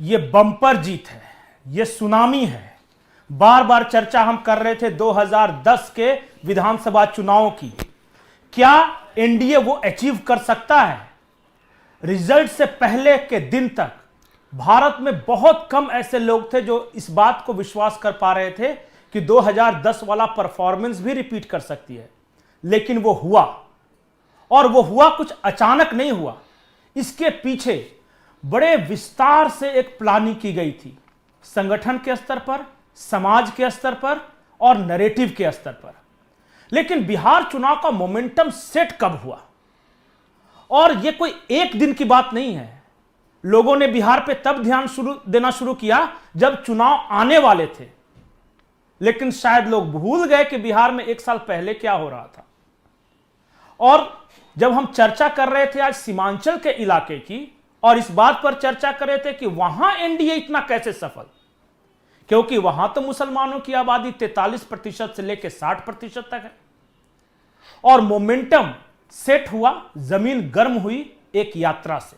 ये बम्पर जीत है, ये सुनामी है। बार बार चर्चा हम कर रहे थे 2010 के विधानसभा चुनावों की। क्या एनडीए वो अचीव कर सकता है? रिजल्ट से पहले के दिन तक भारत में बहुत कम ऐसे लोग थे जो इस बात को विश्वास कर पा रहे थे कि 2010 वाला परफॉर्मेंस भी रिपीट कर सकती है। लेकिन वो हुआ, और वो हुआ कुछ अचानक नहीं हुआ। इसके पीछे बड़े विस्तार से एक प्लानिंग की गई थी, संगठन के स्तर पर, समाज के स्तर पर और नैरेटिव के स्तर पर। लेकिन बिहार चुनाव का मोमेंटम सेट कब हुआ? और यह कोई एक दिन की बात नहीं है। लोगों ने बिहार पे तब ध्यान देना शुरू किया जब चुनाव आने वाले थे। लेकिन शायद लोग भूल गए कि बिहार में एक साल पहले क्या हो रहा था। और जब हम चर्चा कर रहे थे आज सीमांचल के इलाके की, और इस बात पर चर्चा कर रहे थे कि वहां एनडीए इतना कैसे सफल, क्योंकि वहां तो मुसलमानों की आबादी 43% से लेकर 60% तक है। और मोमेंटम सेट हुआ, जमीन गर्म हुई एक यात्रा से।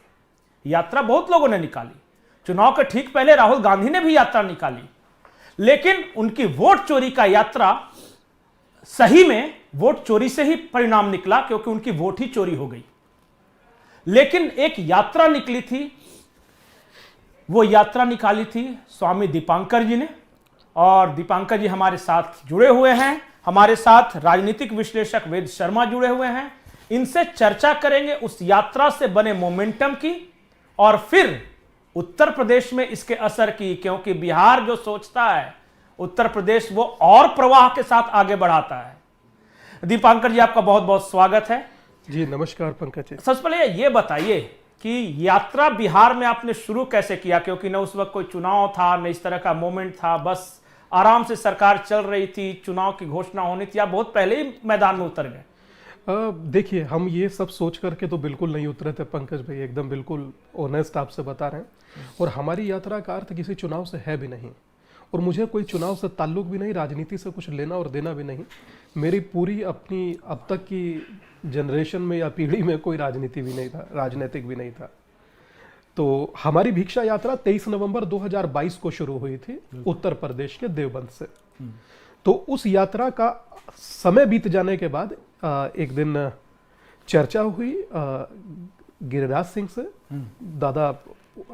यात्रा बहुत लोगों ने निकाली। चुनाव के ठीक पहले राहुल गांधी ने भी यात्रा निकाली, लेकिन उनकी वोट चोरी का यात्रा सही में वोट चोरी से ही परिणाम निकला, क्योंकि उनकी वोट ही चोरी हो गई। लेकिन एक यात्रा निकली थी, वो यात्रा निकाली थी स्वामी दीपांकर जी ने। और दीपांकर जी हमारे साथ जुड़े हुए हैं, हमारे साथ राजनीतिक विश्लेषक वेद शर्मा जुड़े हुए हैं। इनसे चर्चा करेंगे उस यात्रा से बने मोमेंटम की, और फिर उत्तर प्रदेश में इसके असर की, क्योंकि बिहार जो सोचता है उत्तर प्रदेश वो और प्रवाह के साथ आगे बढ़ाता है। दीपांकर जी, आपका बहुत बहुत स्वागत है। जी नमस्कार पंकज जी। सबसे पहले ये बताइए कि यात्रा बिहार में आपने शुरू कैसे किया, क्योंकि न उस वक्त कोई चुनाव था, न इस तरह का मोमेंट था, बस आराम से सरकार चल रही थी, चुनाव की घोषणा होनी थी, या बहुत पहले ही मैदान में उतर गए? देखिए, हम ये सब सोच करके तो बिल्कुल नहीं उतरे थे पंकज भाई, एकदम बिल्कुल ऑनेस्ट आपसे बता रहे हैं। और हमारी यात्रा का अर्थ किसी चुनाव से है भी नहीं, और मुझे कोई चुनाव से ताल्लुक भी नहीं, राजनीति से कुछ लेना और देना भी नहीं। मेरी पूरी अपनी अब तक की जनरेशन में या पीढ़ी में कोई राजनीति भी नहीं था, राजनीतिक भी नहीं था। तो हमारी भिक्षा यात्रा 23 नवंबर 2022 को शुरू हुई थी उत्तर प्रदेश के देवबंद से। तो उस यात्रा का समय बीत जाने के बाद एक दिन चर्चा हुई गिरिराज सिंह से। दादा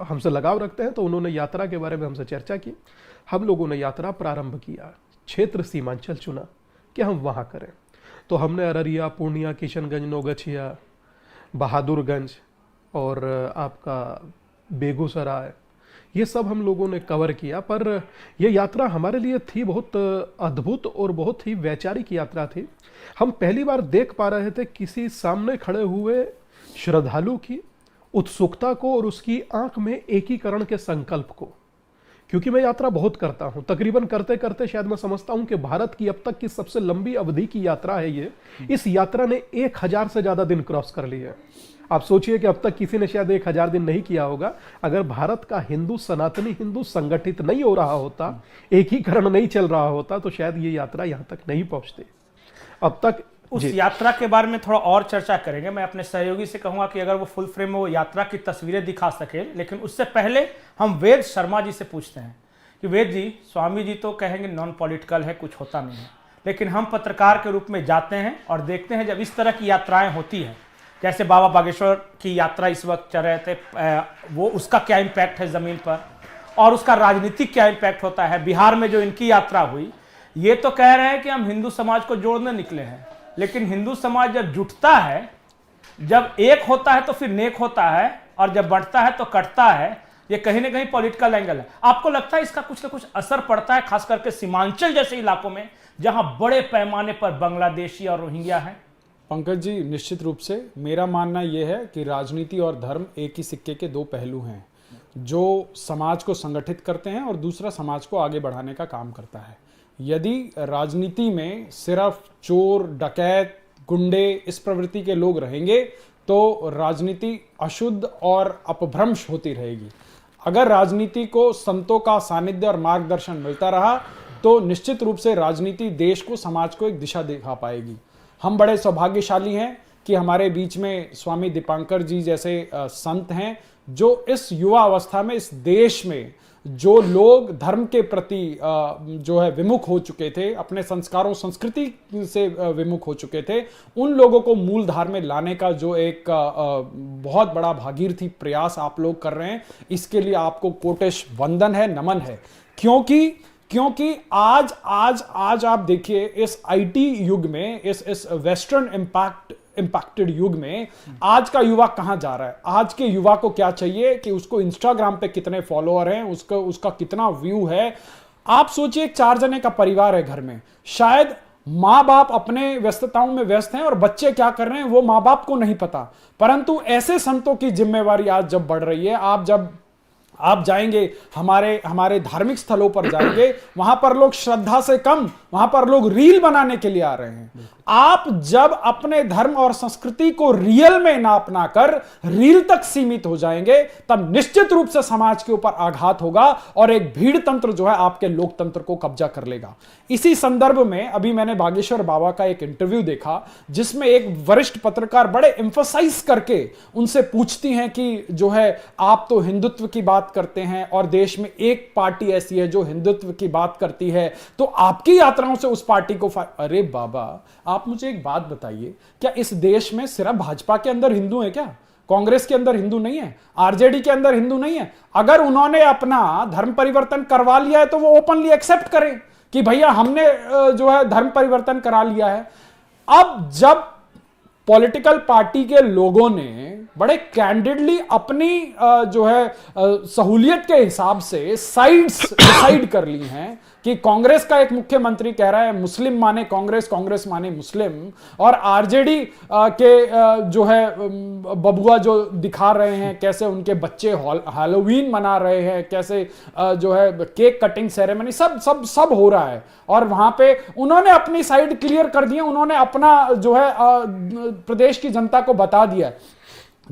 हमसे लगाव रखते हैं, तो उन्होंने यात्रा के बारे में हमसे चर्चा की। हम लोगों ने यात्रा प्रारंभ किया, क्षेत्र सीमांचल चुना कि हम वहाँ करें। तो हमने अररिया, पूर्णिया, किशनगंज, नौगछिया, बहादुरगंज और आपका बेगूसराय, ये सब हम लोगों ने कवर किया। पर यह यात्रा हमारे लिए थी बहुत अद्भुत और बहुत ही वैचारिक यात्रा थी। हम पहली बार देख पा रहे थे किसी सामने खड़े हुए श्रद्धालु की उत्सुकता को और उसकी आंख में एकीकरण के संकल्प को। क्योंकि मैं यात्रा बहुत करता हूं, तकरीबन करते करते शायद मैं समझता हूं कि भारत की अब तक की सबसे लंबी अवधि की यात्रा है ये। इस यात्रा ने 1000 से ज्यादा दिन क्रॉस कर लिए। आप सोचिए कि अब तक किसी ने शायद 1000 दिन नहीं किया होगा। अगर भारत का हिंदू, सनातनी हिंदू संगठित नहीं हो रहा होता, एकीकरण नहीं चल रहा होता, तो शायद ये यात्रा यहां तक नहीं पहुंचती अब तक। उस यात्रा के बारे में थोड़ा और चर्चा करेंगे। मैं अपने सहयोगी से कहूंगा कि अगर वो फुल फ्रेम में वो यात्रा की तस्वीरें दिखा सके। लेकिन उससे पहले हम वेद शर्मा जी से पूछते हैं कि वेद जी, स्वामी जी तो कहेंगे नॉन पॉलिटिकल है, कुछ होता नहीं है, लेकिन हम पत्रकार के रूप में जाते हैं और देखते हैं जब इस तरह की यात्राएं होती हैं, जैसे बाबा बागेश्वर की यात्रा इस वक्त चल रहे थे, वो उसका क्या इम्पैक्ट है ज़मीन पर, और उसका राजनीतिक क्या इम्पैक्ट होता है। बिहार में जो इनकी यात्रा हुई, ये तो कह रहे हैं कि हम हिंदू समाज को जोड़ने निकले हैं, लेकिन हिंदू समाज जब जुटता है, जब एक होता है तो फिर नेक होता है, और जब बढ़ता है तो कटता है। ये कहीं ना कहीं पॉलिटिकल एंगल है। आपको लगता है इसका कुछ ना कुछ असर पड़ता है, खास करके सीमांचल जैसे इलाकों में जहां बड़े पैमाने पर बांग्लादेशी और रोहिंग्या हैं? पंकज जी, निश्चित रूप से मेरा मानना यह है कि राजनीति और धर्म एक ही सिक्के के दो पहलू हैं, जो समाज को संगठित करते हैं और दूसरा समाज को आगे बढ़ाने का काम करता है। यदि राजनीति में सिर्फ चोर, डकैत, गुंडे, इस प्रवृत्ति के लोग रहेंगे तो राजनीति अशुद्ध और अपभ्रंश होती रहेगी। अगर राजनीति को संतों का सानिध्य और मार्गदर्शन मिलता रहा तो निश्चित रूप से राजनीति देश को, समाज को एक दिशा दिखा पाएगी। हम बड़े सौभाग्यशाली हैं कि हमारे बीच में स्वामी दीपांकर जी जैसे संत हैं जो इस युवा अवस्था में इस देश में जो लोग धर्म के प्रति जो है विमुख हो चुके थे, अपने संस्कारों संस्कृति से विमुख हो चुके थे, उन लोगों को मूल धार में लाने का जो एक बहुत बड़ा भागीरथी प्रयास आप लोग कर रहे हैं, इसके लिए आपको कोटेश वंदन है, नमन है। क्योंकि आज आप देखिए इस आईटी युग में, इस वेस्टर्न इंपैक्टेड युग में आज का युवा कहां जा रहा है। आज के युवा को क्या चाहिए कि उसको इंस्टाग्राम पे कितने फॉलोअर हैं, उसका कितना व्यू है। आप सोचिए, एक 4 जने का परिवार है घर में, शायद मां बाप अपने व्यस्तताओं में व्यस्त हैं और बच्चे क्या कर रहे हैं वो मां बाप को नहीं पता, परंतु ऐसे संतों की जिम्मेवारी आज जब बढ़ रही है, आप जाएंगे हमारे धार्मिक स्थलों पर जाएंगे, वहां पर लोग श्रद्धा से कम, वहां पर लोग रील बनाने के लिए आ रहे हैं। आप जब अपने धर्म और संस्कृति को रियल में ना अपना कर रील तक सीमित हो जाएंगे, तब निश्चित रूप से समाज के ऊपर आघात होगा और एक भीड़ तंत्र जो है आपके लोकतंत्र को कब्जा कर लेगा। इसी संदर्भ में अभी मैंने बागेश्वर बाबा का एक इंटरव्यू देखा, जिसमें एक वरिष्ठ पत्रकार बड़े एम्फसाइज करके उनसे पूछती हैं कि जो है आप तो हिंदुत्व की बात करते हैं और देश में एक पार्टी ऐसी है जो हिंदुत्व की बात करती है, तो आपकी यात्राओं से उस पार्टी को अरे बाबा, आप मुझे एक बात बताइए, क्या इस देश में सिर्फ भाजपा के अंदर हिंदू है क्या? कांग्रेस के अंदर हिंदू नहीं है? आरजेडी के अंदर हिंदू नहीं है? अगर उन्होंने अपना धर्म परिवर्तन करवा लिया है तो वो ओपनली एक्सेप्ट करें कि भैया हमने जो है धर्म परिवर्तन करा लिया है। अब जब पॉलिटिकल पार्टी के लोगों ने बड़े कैंडिडली अपनी जो है सहूलियत के हिसाब से साइड्स डिसाइड कर ली हैं कि कांग्रेस का एक मुख्यमंत्री कह रहा है मुस्लिम माने कांग्रेस, कांग्रेस माने मुस्लिम, और आरजेडी के जो है बबुआ जो दिखा रहे हैं कैसे उनके बच्चे हैलोवीन मना रहे हैं, कैसे जो है केक कटिंग सेरेमनी सब हो रहा है, और वहां पे उन्होंने अपनी साइड क्लियर कर दी है, उन्होंने अपना जो है प्रदेश की जनता को बता दिया है।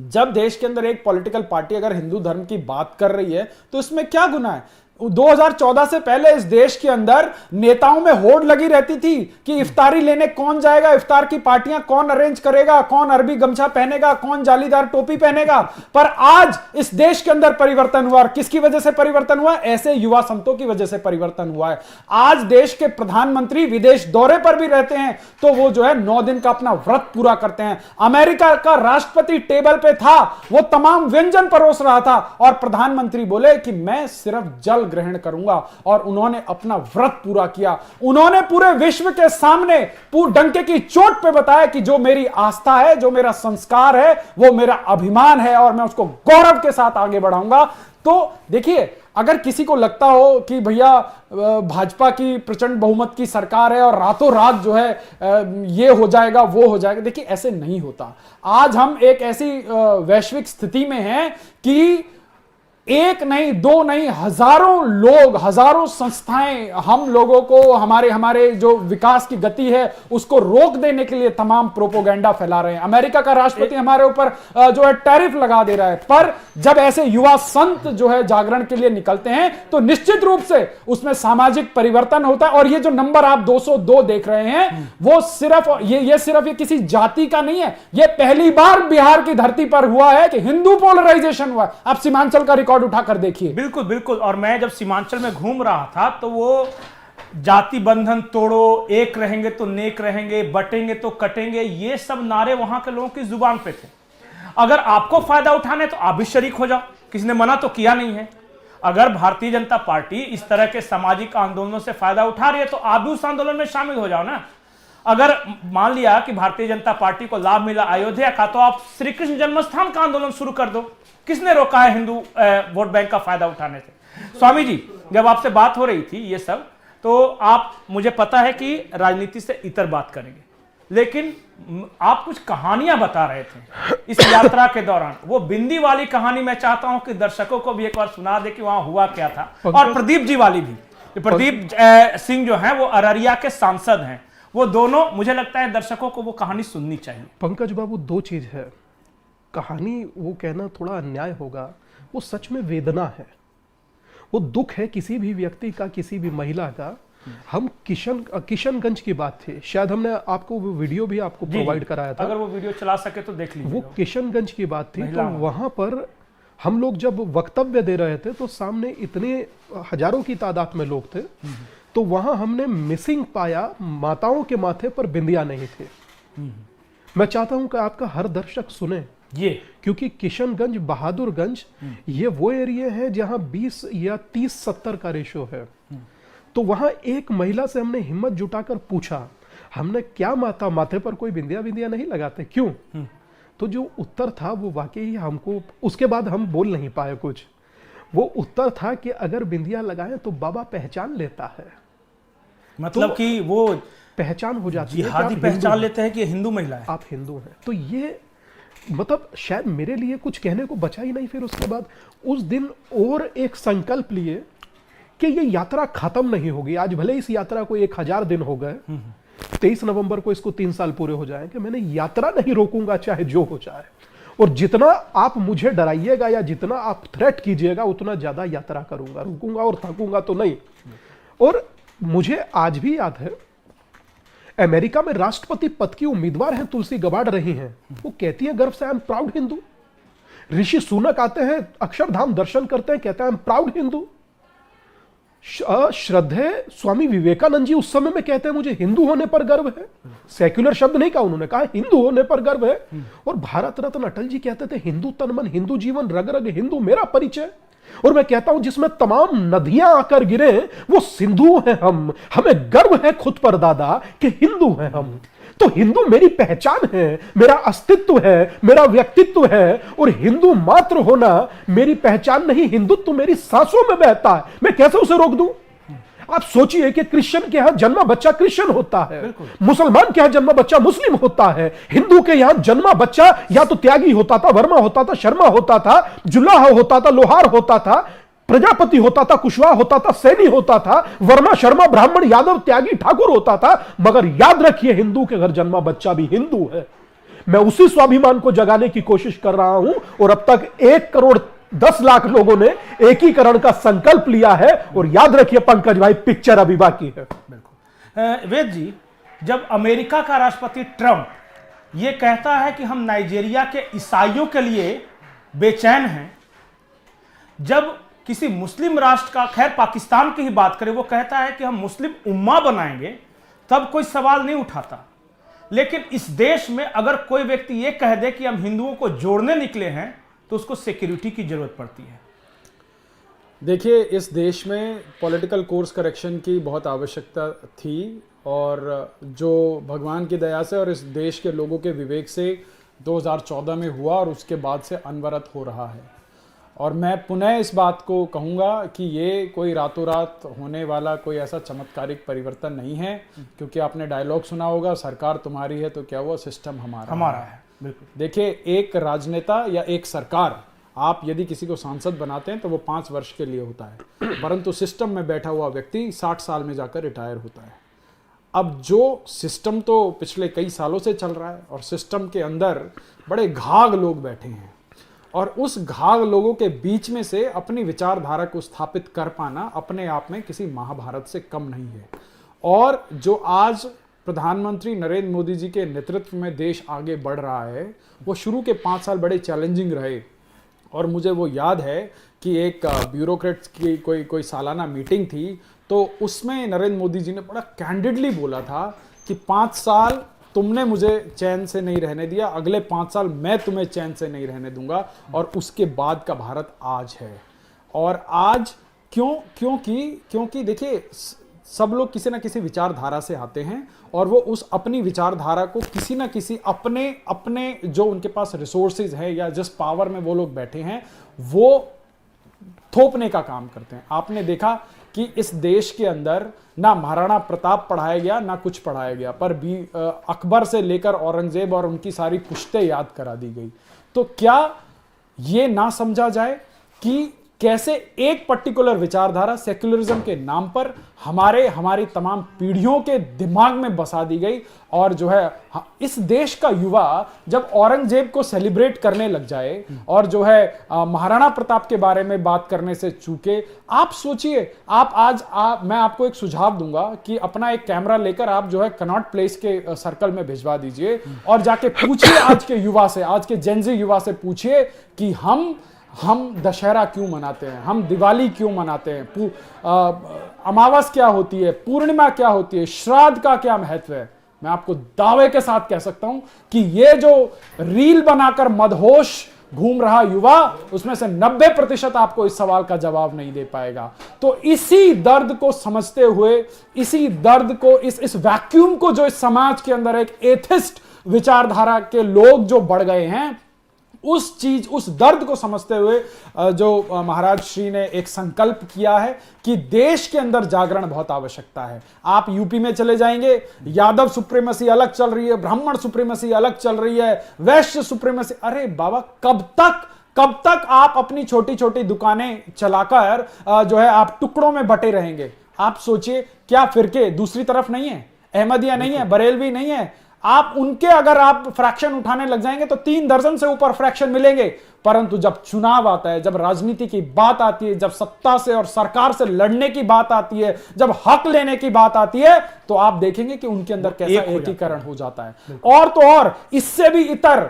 जब देश के अंदर एक पॉलिटिकल पार्टी अगर हिंदू धर्म की बात कर रही है तो इसमें क्या गुनाह है? 2014 से पहले इस देश के अंदर नेताओं में होड़ लगी रहती थी कि इफ्तारी लेने कौन जाएगा, इफ्तार की पार्टियां कौन अरेंज करेगा, कौन अरबी गमछा पहनेगा, कौन जालीदार टोपी पहनेगा। पर आज इस देश के अंदर परिवर्तन हुआ, और किसकी वजह से परिवर्तन हुआ? ऐसे युवा संतों की वजह से परिवर्तन हुआ है। आज देश के प्रधानमंत्री विदेश दौरे पर भी रहते हैं तो वो जो है 9 दिन का अपना व्रत पूरा करते हैं। अमेरिका का राष्ट्रपति टेबल पे था, वो तमाम व्यंजन परोस रहा था, और प्रधानमंत्री बोले कि मैं सिर्फ जल ग्रहण करूंगा, और उन्होंने अपना व्रत पूरा किया। उन्होंने पूरे विश्व के सामने डंके की चोट पे बताया कि जो मेरी आस्था है, जो मेरा संस्कार है, वो मेरा अभिमान है और मैं उसको गौरव के साथ आगे बढ़ाऊंगा। तो देखिए, अगर किसी को लगता हो कि भैया भाजपा की प्रचंड बहुमत की सरकार है और रातों रात जो है ये हो जाएगा वो हो जाएगा, देखिए ऐसे नहीं होता। आज हम एक ऐसी वैश्विक स्थिति में हैं कि एक नहीं, दो नहीं, हजारों लोग, हजारों संस्थाएं हम लोगों को हमारे जो विकास की गति है उसको रोक देने के लिए तमाम प्रोपोगेंडा फैला रहे हैं। अमेरिका का राष्ट्रपति हमारे ऊपर जो है टैरिफ लगा दे रहा है। पर जब ऐसे युवा संत जो है जागरण के लिए निकलते हैं तो निश्चित रूप से उसमें सामाजिक परिवर्तन होता है। और ये जो नंबर आप 202 देख रहे हैं वो सिर्फ ये किसी जाति का नहीं है। ये पहली बार बिहार की धरती पर हुआ है कि हिंदू पोलराइजेशन हुआ। आप सीमांचल का उठाकर देखिए। बिल्कुल बिल्कुल। और मैं जब सीमांचल में घूम रहा था तो वो जाति बंधन तोड़ो, एक रहेंगे तो नेक रहेंगे, बटेंगे तो कटेंगे, ये सब नारे वहां के लोगों की जुबान पे थे। अगर आपको फायदा उठाने तो आप भी शरीक हो जाओ, किसी ने मना तो किया नहीं है। अगर भारतीय जनता पार्टी इस तरह के सामाजिक आंदोलनों से फायदा उठा रही है तो आप भी उस आंदोलन में शामिल हो जाओ ना। अगर मान लिया कि भारतीय जनता पार्टी को लाभ मिला अयोध्या का, तो आप श्री कृष्ण जन्मस्थान का आंदोलन शुरू कर दो। किसने रोका है हिंदू वोट बैंक का फायदा उठाने से? स्वामी जी, जब आपसे बात हो रही थी ये सब, तो आप, मुझे पता है कि राजनीति से इतर बात करेंगे, लेकिन आप कुछ कहानियां बता रहे थे इस यात्रा के दौरान। वो बिंदी वाली कहानी मैं चाहता हूं कि दर्शकों को भी एक बार सुना दे कि वहां हुआ क्या था। और प्रदीप जी वाली भी, प्रदीप सिंह जो है वो अररिया के सांसद हैं, वो दोनों, मुझे लगता है दर्शकों को वो कहानी सुननी चाहिए। पंकज बाबू, 2 चीज है। कहानी वो कहना थोड़ा अन्याय होगा, वो सच में वेदना है, वो दुख है किसी भी व्यक्ति का, किसी भी महिला का। हम किशनगंज की बात थी, शायद हमने आपको वो वीडियो भी आपको प्रोवाइड कराया था, अगर वो वीडियो चला सके तो देख लीजिए। वो किशनगंज की बात थी। तो वहां पर हम लोग जब वक्तव्य दे रहे थे तो सामने इतने हजारों की तादाद में लोग थे, तो वहां हमने मिसिंग पाया, माताओं के माथे पर बिंदिया नहीं थे। मैं चाहता हूं कि आपका हर दर्शक सुने ये, क्योंकि किशनगंज, बहादुरगंज ये वो एरिया है जहां 20 या 30-70 का रेशो है। तो वहां एक महिला से हमने हिम्मत जुटाकर पूछा, हमने क्या माता माथे पर कोई बिंदिया बिंदिया नहीं लगाते क्यों? तो जो उत्तर था वो वाकई हमको, उसके बाद हम बोल नहीं पाए कुछ। वो उत्तर था कि अगर बिंदिया लगाएं तो बाबा पहचान लेता है, मतलब तो कि वो पहचान हो जाती है कि जिहादी आप पहचान हिंदू लेते हैं कि ये हिंदू महिला है। आप हिंदू हैं। तो ये मतलब शायद मेरे लिए कुछ कहने को बचा ही नहीं। फिर उसके बाद उस दिन और एक संकल्प लिए कि ये यात्रा खत्म नहीं होगी। आज भले इस यात्रा को 1000 दिन हो गए, 23 नवंबर को इसको 3 साल पूरे हो जाएं, कि मैंने यात्रा नहीं रोकूंगा चाहे जो हो जाए। और जितना आप मुझे डराइएगा या जितना आप थ्रेट कीजिएगा उतना ज्यादा यात्रा करूंगा, रुकूंगा और थकूंगा तो नहीं। और मुझे आज भी याद है, अमेरिका में राष्ट्रपति पद की उम्मीदवार हैं तुलसी गबार्ड रही हैं, वो कहती है गर्व से I am proud Hindu. Rishi Sunak आते हैं, अक्षरधाम दर्शन करते हैं, कहते हैं आई एम प्राउड हिंदू। श्रद्धेय स्वामी विवेकानंद जी उस समय में कहते हैं मुझे हिंदू होने पर गर्व है। सेक्युलर शब्द नहीं कहा उन्होंने, कहा हिंदू होने पर गर्व है। और भारत रत्न अटल जी कहते थे हिंदू तन मन, हिंदू जीवन, रग रग हिंदू मेरा परिचय। और मैं कहता हूं जिसमें तमाम नदियां आकर गिरे वो सिंधु हैं हम, हमें गर्व है खुद पर दादा कि हिंदू हैं हम। तो हिंदू मेरी पहचान है, मेरा अस्तित्व है, मेरा व्यक्तित्व है। और हिंदू मात्र होना मेरी पहचान नहीं, हिंदुत्व मेरी सांसों में बहता है। मैं कैसे उसे रोक दूं? आप सोचिए कि क्रिश्चियन के यहां जन्मा बच्चा क्रिश्चियन होता है, मुसलमान के यहां जन्मा बच्चा मुस्लिम होता है, हिंदू के यहां जन्मा बच्चा या तो त्यागी होता था, वर्मा होता था, शर्मा होता था, जुलाहा होता था, लोहार होता था, प्रजापति होता था, कुशवाहा होता था, सैनी होता था, वर्मा, शर्मा, ब्राह्मण, यादव, त्यागी, ठाकुर होता था। मगर याद रखिए हिंदू के घर जन्मा बच्चा भी हिंदू है। मैं उसी स्वाभिमान को जगाने की कोशिश कर रहा हूं। और अब तक 1,10,00,000 लोगों ने एकीकरण का संकल्प लिया है। और याद रखिए पंकज भाई, पिक्चर अभी बाकी है। बिल्कुल। वेद जी, जब अमेरिका का राष्ट्रपति ट्रंप ये कहता है कि हम नाइजीरिया के ईसाइयों के लिए बेचैन हैं, जब किसी मुस्लिम राष्ट्र का, खैर पाकिस्तान की ही बात करें, वो कहता है कि हम मुस्लिम उम्मा बनाएंगे, तब कोई सवाल नहीं उठाता। लेकिन इस देश में अगर कोई व्यक्ति ये कह दे कि हम हिंदुओं को जोड़ने निकले हैं, तो उसको सिक्योरिटी की जरूरत पड़ती है। देखिए, इस देश में पॉलिटिकल कोर्स करेक्शन की बहुत आवश्यकता थी, और जो भगवान की दया से और इस देश के लोगों के विवेक से 2014 में हुआ और उसके बाद से अनवरत हो रहा है। और मैं पुनः इस बात को कहूँगा कि ये कोई रातों रात होने वाला कोई ऐसा चमत्कारिक परिवर्तन नहीं है, क्योंकि आपने डायलॉग सुना होगा, सरकार तुम्हारी है तो क्या हुआ, सिस्टम हमारा है। बिल्कुल। देखिए, एक राजनेता या एक सरकार, आप यदि किसी को सांसद बनाते हैं तो वो 5 वर्ष के लिए होता है, परंतु सिस्टम में बैठा हुआ व्यक्ति 60 साल में जाकर रिटायर होता है। अब जो सिस्टम तो पिछले कई सालों से चल रहा है, और सिस्टम के अंदर बड़े घाघ लोग बैठे हैं, और उस घाघ लोगों के बीच में से अपनी विचारधारा को स्थापित कर पाना अपने आप में किसी महाभारत से कम नहीं है। और जो आज प्रधानमंत्री नरेंद्र मोदी जी के नेतृत्व में देश आगे बढ़ रहा है, वो शुरू के 5 साल बड़े चैलेंजिंग रहे। और मुझे वो याद है कि एक ब्यूरोक्रेट्स की कोई सालाना मीटिंग थी, तो उसमें नरेंद्र मोदी जी ने बड़ा कैंडिडली बोला था कि 5 साल तुमने मुझे चैन से नहीं रहने दिया, अगले 5 साल मैं तुम्हें चैन से नहीं रहने दूंगा। और उसके बाद का भारत आज है। और आज क्योंकि देखिए, सब लोग किसी ना किसी विचारधारा से आते हैं, और वो उस अपनी विचारधारा को किसी ना किसी अपने जो उनके पास रिसोर्सेज है या जिस पावर में वो लोग बैठे हैं, वो थोपने का काम करते हैं। आपने देखा कि इस देश के अंदर ना महाराणा प्रताप पढ़ाया गया, ना कुछ पढ़ाया गया, पर भी अकबर से लेकर औरंगजेब और उनकी सारी पुश्तें याद करा दी गई। तो क्या ये ना समझा जाए कि कैसे एक पर्टिकुलर विचारधारा सेक्युलरिज्म के नाम पर हमारी तमाम पीढ़ियों के दिमाग में बसा दी गई, और जो है इस देश का युवा जब औरंगजेब को सेलिब्रेट करने लग जाए और जो है महाराणा प्रताप के बारे में बात करने से चूके। आप सोचिए, मैं आपको एक सुझाव दूंगा कि अपना एक कैमरा लेकर आप जो है कनॉट प्लेस के सर्कल में भिजवा दीजिए, और जाके पूछिए आज के युवा से, आज के जेनजी युवा से पूछिए कि हम दशहरा क्यों मनाते हैं, हम दिवाली क्यों मनाते हैं, अमावस क्या होती है, पूर्णिमा क्या होती है, श्राद्ध का क्या महत्व है। मैं आपको दावे के साथ कह सकता हूं कि ये जो रील बनाकर मदहोश घूम रहा युवा, उसमें से 90% आपको इस सवाल का जवाब नहीं दे पाएगा। तो इसी दर्द को समझते हुए, इसी दर्द को, इस वैक्यूम को जो इस समाज के अंदर एक एथिस्ट विचारधारा के लोग जो बढ़ गए हैं, उस दर्द को समझते हुए जो महाराज श्री ने एक संकल्प किया है कि देश के अंदर जागरण बहुत आवश्यकता है। आप यूपी में चले जाएंगे, यादव सुप्रीमेसी अलग चल रही है, ब्राह्मण सुप्रीमेसी अलग चल रही है, वैश्य सुप्रीमेसी। अरे बाबा, कब तक आप अपनी छोटी छोटी दुकानें चलाकर जो है आप टुकड़ों में बटे रहेंगे। आप सोचिए, क्या फिरके दूसरी तरफ नहीं है, अहमदिया नहीं है, बरेलवी नहीं है, आप उनके अगर आप फ्रैक्शन उठाने लग जाएंगे तो 3 दर्जन से ऊपर फ्रैक्शन मिलेंगे। परंतु जब चुनाव आता है, जब राजनीति की बात आती है, जब सत्ता से और सरकार से लड़ने की बात आती है, जब हक लेने की बात आती है, तो आप देखेंगे कि उनके अंदर कैसा एकीकरण हो जाता है। और तो और इससे भी इतर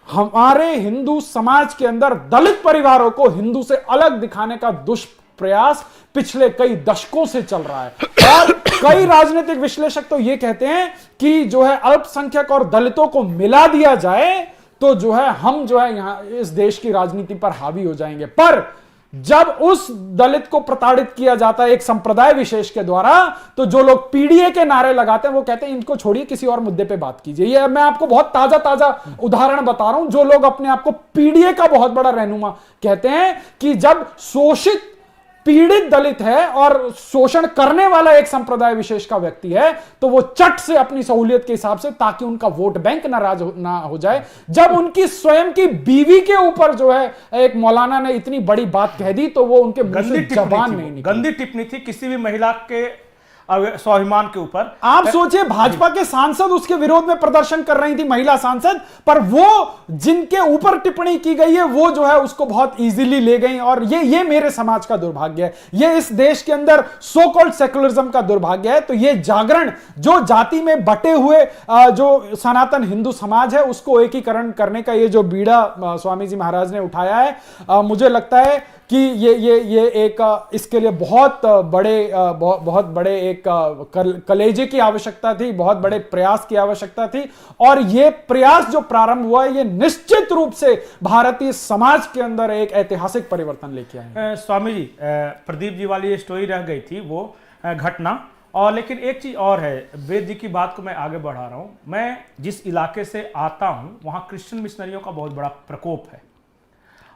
हमारे हिंदू समाज के अंदर दलित परिवारों को हिंदू से अलग दिखाने का दुष्प्रयास पिछले कई दशकों से चल रहा है। और कई राजनीतिक विश्लेषक तो यह कहते हैं कि जो है अल्पसंख्यक और दलितों को मिला दिया जाए तो जो है हम जो है यहां इस देश की राजनीति पर हावी हो जाएंगे। पर जब उस दलित को प्रताड़ित किया जाता है एक संप्रदाय विशेष के द्वारा, तो जो लोग पीडीए के नारे लगाते हैं वो कहते हैं इनको छोड़िए, किसी और मुद्दे पे बात कीजिए। ये मैं आपको बहुत ताजा उदाहरण बता रहा हूं। जो लोग अपने आप को पीडीए का बहुत बड़ा रहनुमा कहते हैं कि जब शोषित पीड़ित दलित है और शोषण करने वाला एक संप्रदाय विशेष का व्यक्ति है, तो वो चट से अपनी सहूलियत के हिसाब से, ताकि उनका वोट बैंक नाराज ना हो जाए, जब उनकी स्वयं की बीवी के ऊपर जो है एक मौलाना ने इतनी बड़ी बात कह दी तो वो उनके मुंह से जबान नहीं निकली। गंदी टिप्पणी थी किसी भी महिला के स्वाभिमान के ऊपर। आप सोचिए, भाजपा के सांसद उसके विरोध में प्रदर्शन कर रही थी, महिला सांसद, पर वो जिनके ऊपर टिप्पणी की गई है वो जो है उसको बहुत इजीली ले गई। और ये मेरे समाज का दुर्भाग्य है, ये इस देश के अंदर सो कॉल्ड सेकुलरिज्म का दुर्भाग्य है। तो ये जागरण जो जाति में बटे हुए जो सनातन हिंदू समाज है उसको एकीकरण करने का ये जो बीड़ा स्वामी जी महाराज ने उठाया है, मुझे लगता है कि ये एक इसके लिए बहुत बड़े एक कलेजे की आवश्यकता थी, बहुत बड़े प्रयास की आवश्यकता थी। और ये प्रयास जो प्रारंभ हुआ है, ये निश्चित रूप से भारतीय समाज के अंदर एक ऐतिहासिक परिवर्तन लेके आए। स्वामी जी, प्रदीप जी वाली स्टोरी रह गई थी वो घटना, और लेकिन एक चीज और है, वेद जी की बात को मैं आगे बढ़ा रहा हूं। मैं जिस इलाके से आता हूं वहां क्रिश्चियन मिशनरियों का बहुत बड़ा प्रकोप है।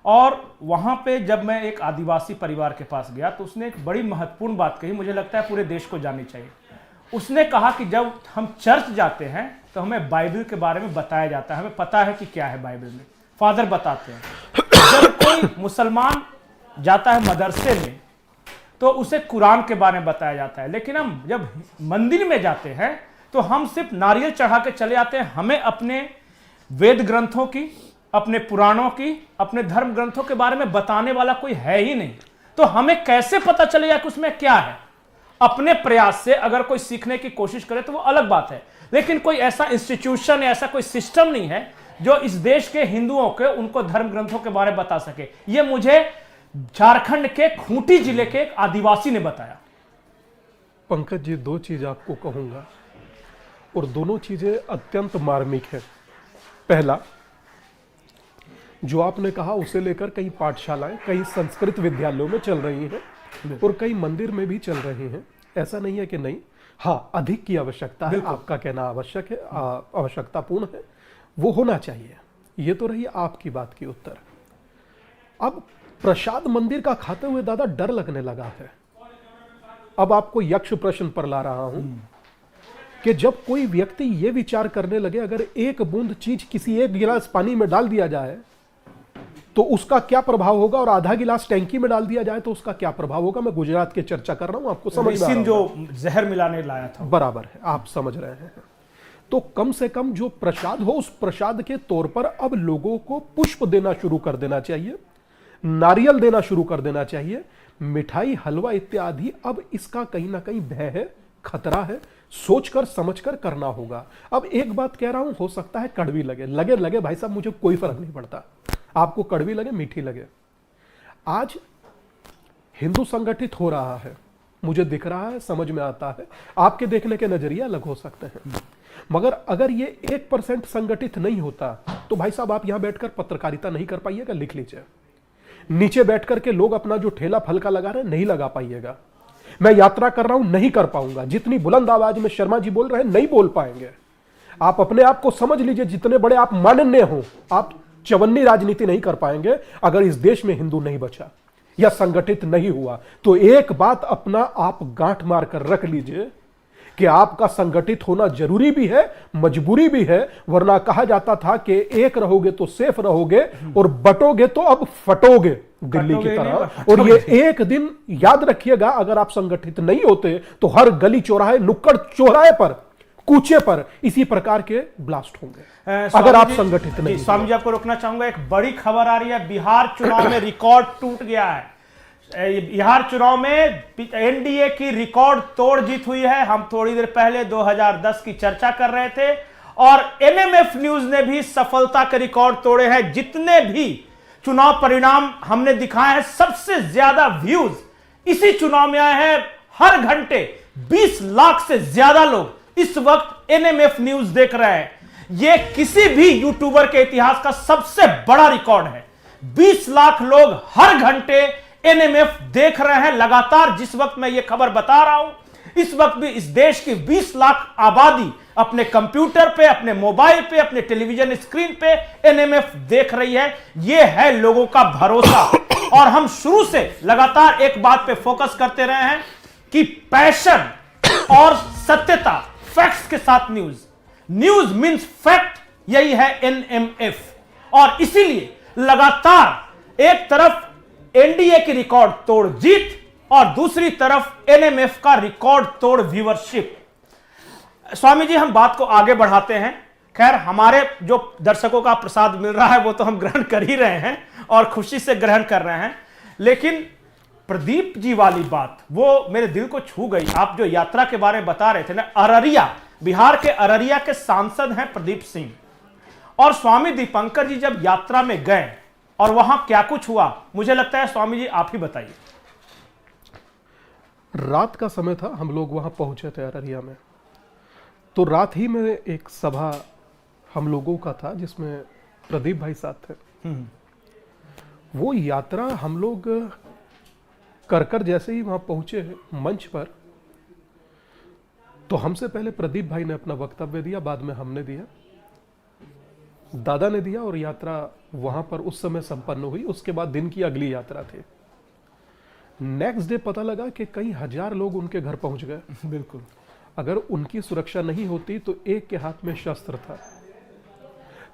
और वहाँ पे जब मैं एक आदिवासी परिवार के पास गया तो उसने एक बड़ी महत्वपूर्ण बात कही, मुझे लगता है पूरे देश को जाननी चाहिए। उसने कहा कि जब हम चर्च जाते हैं तो हमें बाइबल के बारे में बताया जाता है, हमें पता है कि क्या है बाइबल में, फादर बताते हैं। जब कोई मुसलमान जाता है मदरसे में तो उसे कुरान के बारे में बताया जाता है, लेकिन हम जब मंदिर में जाते हैं तो हम सिर्फ नारियल चढ़ा के चले आते हैं। हमें अपने वेद ग्रंथों की, अपने पुराणों की, अपने धर्म ग्रंथों के बारे में बताने वाला कोई है ही नहीं। तो हमें कैसे पता चलेगा कि उसमें क्या है? अपने प्रयास से अगर कोई सीखने की कोशिश करे तो वो अलग बात है, लेकिन कोई ऐसा इंस्टीट्यूशन, ऐसा कोई सिस्टम नहीं है जो इस देश के हिंदुओं के उनको धर्म ग्रंथों के बारे में बता सके। ये मुझे झारखंड के खूंटी जिले के एक आदिवासी ने बताया। पंकज जी, 2 चीज आपको कहूंगा और दोनों चीजें अत्यंत मार्मिक है। पहला, जो आपने कहा उसे लेकर कई पाठशालाएं, कई संस्कृत विद्यालयों में चल रही हैं और कई मंदिर में भी चल रही हैं। ऐसा नहीं है कि नहीं, हाँ अधिक की आवश्यकता है, आपका कहना आवश्यक है, आवश्यकतापूर्ण है, वो होना चाहिए। ये तो रही आपकी बात की उत्तर। अब प्रसाद मंदिर का खाते हुए दादा डर लगने लगा है। अब आपको यक्ष प्रश्न पर ला रहा हूं कि जब कोई व्यक्ति ये विचार करने लगे अगर एक बूंद चीज किसी एक गिलास पानी में डाल दिया जाए तो उसका क्या प्रभाव होगा, और आधा गिलास टैंकी में डाल दिया जाए तो उसका क्या प्रभाव होगा। मैं गुजरात की चर्चा कर रहा हूं, आपको समझ में आ रहा है, जो जहर मिलाने लाया था, बराबर है, आप समझ रहे हैं। तो कम से कम जो प्रसाद हो, उस प्रसाद के तौर पर अब लोगों को पुष्प देना शुरू कर देना चाहिए, नारियल देना शुरू कर देना चाहिए। मिठाई, हलवा इत्यादि अब इसका कहीं ना कहीं भय है, खतरा है, सोचकर समझकर करना होगा। अब एक बात कह रहा हूं, हो सकता है कड़वी लगे भाई साहब, मुझे कोई फर्क नहीं पड़ता। आपको कड़वी लगे, मीठी लगे, आज हिंदू संगठित हो रहा है, मुझे दिख रहा है, समझ में आता है, आपके देखने के नजरिए अलग हो सकते हैं, मगर अगर ये 1% संगठित नहीं होता तो भाई साहब आप यहां बैठकर पत्रकारिता नहीं कर पाइएगा, लिख लीजिए। नीचे बैठकर के लोग अपना जो ठेला फलका लगा रहे हैं नहीं लगा पाइएगा। मैं यात्रा कर रहा हूं, नहीं कर पाऊंगा। जितनी बुलंद आवाज में शर्मा जी बोल रहे हैं, नहीं बोल पाएंगे। आप अपने आप को समझ लीजिए, जितने बड़े आप माननीय हो, आप चवन्नी राजनीति नहीं कर पाएंगे अगर इस देश में हिंदू नहीं बचा या संगठित नहीं हुआ। तो एक बात अपना आप गांठ मार कर रख लीजिए कि आपका संगठित होना जरूरी भी है, मजबूरी भी है, वरना कहा जाता था कि एक रहोगे तो सेफ रहोगे और बटोगे तो अब फटोगे दिल्ली की तरह। और ये एक दिन याद रखिएगा, अगर आप संगठित नहीं होते तो हर गली चौराहे, नुक्कड़ चौराहे पर, कूचे पर इसी प्रकार के ब्लास्ट होंगे अगर आप संगठित नहीं। स्वामी जी, आपको रोकना चाहूंगा, एक बड़ी खबर आ रही है, बिहार चुनाव में रिकॉर्ड टूट गया है। बिहार चुनाव में एनडीए की रिकॉर्ड तोड़ जीत हुई है। हम थोड़ी देर पहले 2010 की चर्चा कर रहे थे और एनएमएफ न्यूज ने भी सफलता के रिकॉर्ड तोड़े हैं। जितने भी चुनाव परिणाम हमने दिखाए हैं, सबसे ज्यादा व्यूज इसी चुनाव में आए हैं। हर घंटे 20 लाख से ज्यादा लोग इस वक्त एनएमएफ न्यूज देख रहे हैं। यह किसी भी यूट्यूबर के इतिहास का सबसे बड़ा रिकॉर्ड है। 20 लाख लोग हर घंटे एनएमएफ देख रहे हैं लगातार। जिस वक्त मैं ये खबर बता रहा हूं, इस वक्त भी इस देश की 20 लाख आबादी अपने कंप्यूटर पे, अपने मोबाइल पे, अपने टेलीविजन स्क्रीन पे एनएमएफ देख रही है। यह है लोगों का भरोसा। और हम शुरू से लगातार एक बात पे फोकस करते रहे हैं कि पैशन और सत्यता, फैक्ट्स के साथ न्यूज मींस फैक्ट, यही है एनएमएफ। और इसीलिए लगातार एक तरफ एनडीए की रिकॉर्ड तोड़ जीत और दूसरी तरफ एनएमएफ का रिकॉर्ड तोड़ व्यूअरशिप। स्वामी जी, हम बात को आगे बढ़ाते हैं। खैर, हमारे जो दर्शकों का प्रसाद मिल रहा है वो तो हम ग्रहण कर ही रहे हैं और खुशी से ग्रहण कर रहे हैं, लेकिन प्रदीप जी वाली बात वो मेरे दिल को छू गई। आप जो यात्रा के बारे में बता रहे थे ना, अररिया, बिहार के अररिया के सांसद हैं प्रदीप सिंह, और स्वामी दीपंकर जी जब यात्रा में गए और वहां क्या कुछ हुआ, मुझे लगता है स्वामी जी आप ही बताइए। रात का समय था, हम लोग वहां पहुंचे थे अररिया में। तो रात ही में एक सभा हम लोगों का था जिसमें प्रदीप भाई साथ थे। वो यात्रा हम लोग कर जैसे ही वहां पहुंचे मंच पर, तो हमसे पहले प्रदीप भाई ने अपना वक्तव्य दिया, बाद में हमने दिया, दादा ने दिया, और यात्रा वहां पर उस समय संपन्न हुई। उसके बाद दिन की अगली यात्रा थी। नेक्स्ट डे पता लगा कि कई हजार लोग उनके घर पहुंच गए। बिल्कुल। अगर उनकी सुरक्षा नहीं होती तो एक के हाथ में शस्त्र था।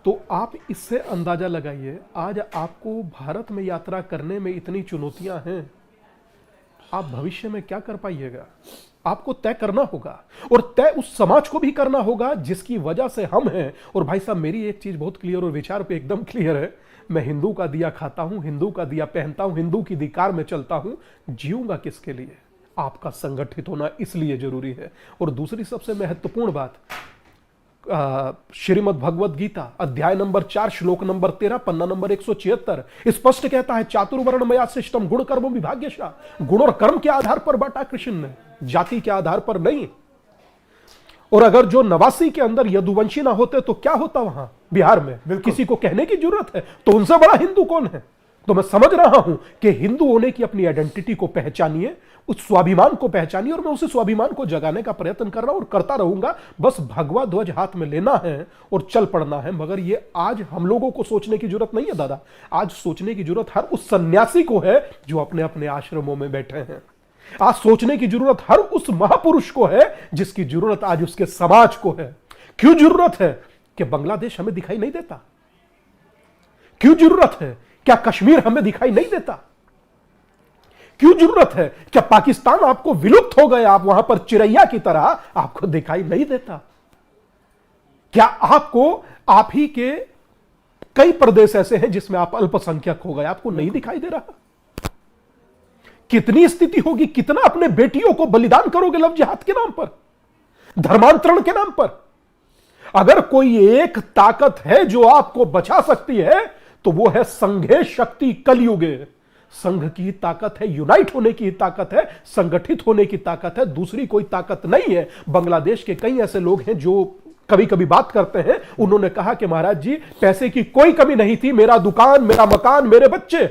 तो आप इससे अंदाजा लगाइए, आज आपको भारत में यात्रा करने में इतनी चुनौतियां हैं, आप भविष्य में क्या कर पाइएगा? आपको तय करना होगा, और तय उस समाज को भी करना होगा जिसकी वजह से हम हैं। और भाई साहब, मेरी एक चीज बहुत क्लियर और विचार पे एकदम क्लियर है, मैं हिंदू का दिया खाता हूं, हिंदू का दिया पहनता हूं, हिंदू की धिकार में चलता हूं। जीऊंगा किसके लिए? आपका संगठित होना इसलिए जरूरी है। और दूसरी सबसे महत्वपूर्ण बात, श्रीमद् भगवद गीता अध्याय नंबर 4 श्लोक नंबर 13 पन्ना नंबर 176 स्पष्ट कहता है, चातुर्वर्ण मया सृष्टम गुण कर्म विभाग्यशः। गुण और कर्म के आधार पर बांटा कृष्ण ने, जाति के आधार पर नहीं। और अगर जो 89 के अंदर यदुवंशी ना होते तो क्या होता वहां बिहार में? किसी को कहने की जरूरत है? तो उनसे बड़ा हिंदू कौन है? तो मैं समझ रहा हूं कि हिंदू होने की अपनी आइडेंटिटी को पहचानिए, उस स्वाभिमान को पहचानिए, और मैं उस स्वाभिमान को जगाने का प्रयत्न कर रहा हूं और करता रहूंगा। बस भगवा ध्वज हाथ में लेना है और चल पड़ना है। मगर ये आज हम लोगों को सोचने की जरूरत नहीं है दादा, आज सोचने की जरूरत हर उस सन्यासी को है जो अपने अपने आश्रमों में बैठे हैं। आज सोचने की जरूरत हर उस महापुरुष को है जिसकी जरूरत आज उसके समाज को है। क्यों जरूरत है? कि बांग्लादेश हमें दिखाई नहीं देता? क्यों जरूरत है? क्या कश्मीर हमें दिखाई नहीं देता? क्यों जरूरत है? क्या पाकिस्तान आपको विलुप्त हो गया, आप वहां पर चिड़ैया की तरह आपको दिखाई नहीं देता? क्या आपको, आप ही के कई प्रदेश ऐसे हैं जिसमें आप अल्पसंख्यक हो गए, आपको नहीं दिखाई दे रहा? कितनी स्थिति होगी, कितना अपने बेटियों को बलिदान करोगे लव जिहाद के नाम पर, धर्मांतरण के नाम पर? अगर कोई एक ताकत है जो आपको बचा सकती है तो वो है संघे शक्ति कलयुगे। संघ की ही ताकत है, यूनाइट होने की ही ताकत है, संगठित होने की ताकत है, दूसरी कोई ताकत नहीं है। बांग्लादेश के कई ऐसे लोग हैं जो कभी कभी बात करते हैं, उन्होंने कहा कि महाराज जी पैसे की कोई कमी नहीं थी, मेरा दुकान, मेरा मकान, मेरे बच्चे।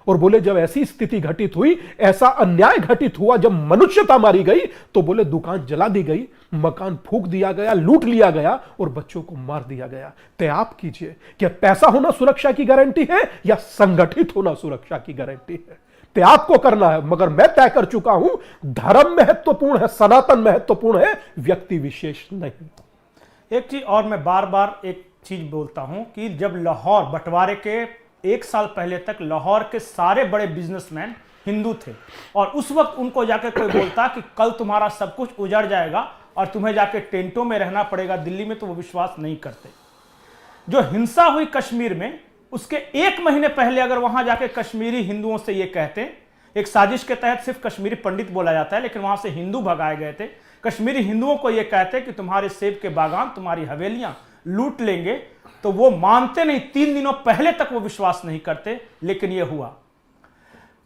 और बोले जब ऐसी स्थिति घटित हुई, ऐसा अन्याय घटित हुआ, जब मनुष्यता मारी गई, तो बोले दुकान जला दी गई, मकान फूंक दिया गया, लूट लिया गया और बच्चों को मार दिया गया। तय आप कीजिए, क्या पैसा होना सुरक्षा की गारंटी है या संगठित होना सुरक्षा की गारंटी है? तय आपको करना है, मगर मैं तय कर चुका हूं, धर्म महत्वपूर्ण है, सनातन महत्वपूर्ण है, व्यक्ति विशेष नहीं। एक चीज और मैं बार बार एक चीज बोलता हूं कि जब लाहौर बंटवारे के 1 साल पहले तक लाहौर के सारे बड़े बिजनेसमैन हिंदू थे, और उस वक्त उनको जाके कोई बोलता कि कल तुम्हारा सब कुछ उजड़ जाएगा और तुम्हें जाके टेंटों में रहना पड़ेगा दिल्ली में, तो वो विश्वास नहीं करते। जो हिंसा हुई कश्मीर में, उसके 1 महीने पहले अगर वहां जाके कश्मीरी हिंदुओं से ये कहते, एक साजिश के तहत सिर्फ कश्मीरी पंडित बोला जाता है लेकिन वहां से हिंदू भगाए गए थे, कश्मीरी हिंदुओं को ये कहते कि तुम्हारे सेब के बागान, तुम्हारी हवेलियां लूट लेंगे, तो वो मानते नहीं। 3 दिनों पहले तक वो विश्वास नहीं करते, लेकिन ये हुआ।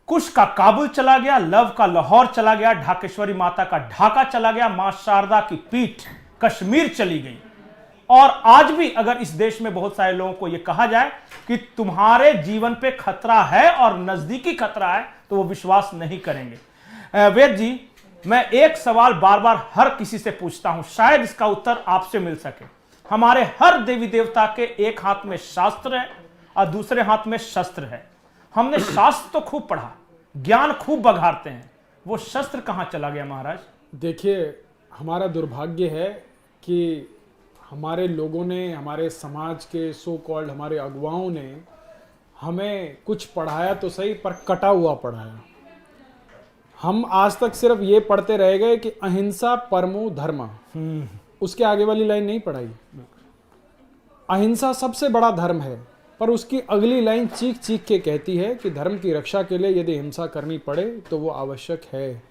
कुश का काबुल चला गया, लव का लाहौर चला गया, ढाकेश्वरी माता का ढाका चला गया, मां शारदा की पीठ कश्मीर चली गई। और आज भी अगर इस देश में बहुत सारे लोगों को यह कहा जाए कि तुम्हारे जीवन पे खतरा है और नजदीकी खतरा है, तो वो विश्वास नहीं करेंगे। वेद जी, मैं एक सवाल बार बार हर किसी से पूछता हूं, शायद इसका उत्तर आपसे मिल सके। हमारे हर देवी देवता के एक हाथ में शास्त्र है और दूसरे हाथ में शस्त्र है। हमने शास्त्र तो खूब पढ़ा, ज्ञान खूब बघारते हैं, वो शस्त्र कहां चला गया महाराज? देखिए, हमारा दुर्भाग्य है कि हमारे लोगों ने, हमारे समाज के सो कॉल्ड हमारे अगुवाओं ने हमें कुछ पढ़ाया तो सही, पर कटा हुआ पढ़ाया। हम आज तक सिर्फ ये पढ़ते रह गए कि अहिंसा परमो धर्म, उसके आगे वाली लाइन नहीं पढ़ाई। अहिंसा सबसे बड़ा धर्म है, पर उसकी अगली लाइन चीख चीख के कहती है कि धर्म की रक्षा के लिए यदि हिंसा करनी पड़े तो वो आवश्यक है।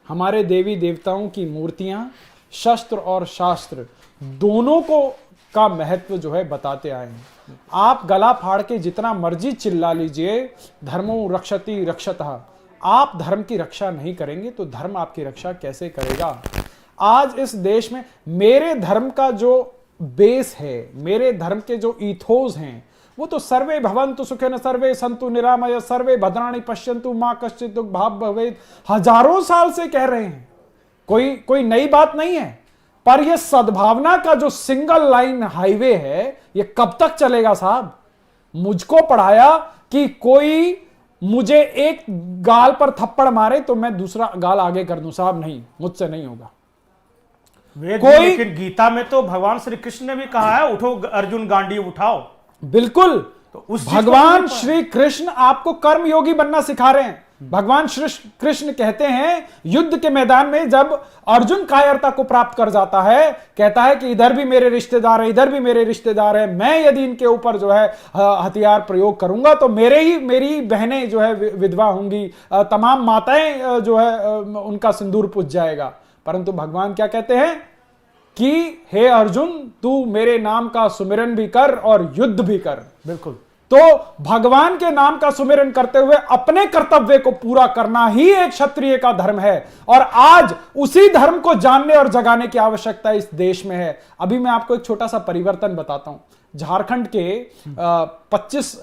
हमारे देवी देवताओं की मूर्तियां, शस्त्र और शास्त्र दोनों को का महत्व जो है बताते आए हैं। आप गला फाड़ के जितना मर्जी चिल्ला लीजिए, धर्मो रक्षति रक्षतः, आप धर्म की रक्षा नहीं करेंगे तो धर्म आपकी रक्षा कैसे करेगा? आज इस देश में मेरे धर्म का जो बेस है, मेरे धर्म के जो ईथोस हैं, वो तो सर्वे भवन्तु सुखिनः सर्वे सन्तु निरामय सर्वे भद्राणि पश्यन्तु मां कश्चित् दुःख भाग् भवेत्, हजारों साल से कह रहे हैं। कोई नई बात नहीं है। पर यह सद्भावना का जो सिंगल लाइन हाईवे है, यह कब तक चलेगा साहब? मुझको पढ़ाया कि कोई मुझे एक गाल पर थप्पड़ मारे तो मैं दूसरा गाल आगे कर दूं, साहब नहीं, मुझसे नहीं होगा। लेकिन गीता में तो भगवान श्री कृष्ण ने भी कहा है, उठो अर्जुन गांडी उठाओ। बिल्कुल, तो उस भगवान श्री कृष्ण आपको कर्मयोगी बनना सिखा रहे हैं। भगवान श्री कृष्ण कहते हैं, युद्ध के मैदान में जब अर्जुन कायरता को प्राप्त कर जाता है, कहता है कि इधर भी मेरे रिश्तेदार हैं, इधर भी मेरे रिश्तेदार हैं, मैं यदि इनके ऊपर जो है हथियार प्रयोग करूंगा तो मेरी बहनें जो है विधवा होंगी, तमाम माताएं जो है उनका सिंदूर पुज जाएगा। परंतु भगवान क्या कहते हैं कि हे अर्जुन, तू मेरे नाम का सुमिरन भी कर और युद्ध भी कर। बिल्कुल। तो भगवान के नाम का सुमिरन करते हुए अपने कर्तव्य को पूरा करना ही एक क्षत्रिय का धर्म है, और आज उसी धर्म को जानने और जगाने की आवश्यकता इस देश में है। अभी मैं आपको एक छोटा सा परिवर्तन बताता हूं। झारखंड के 25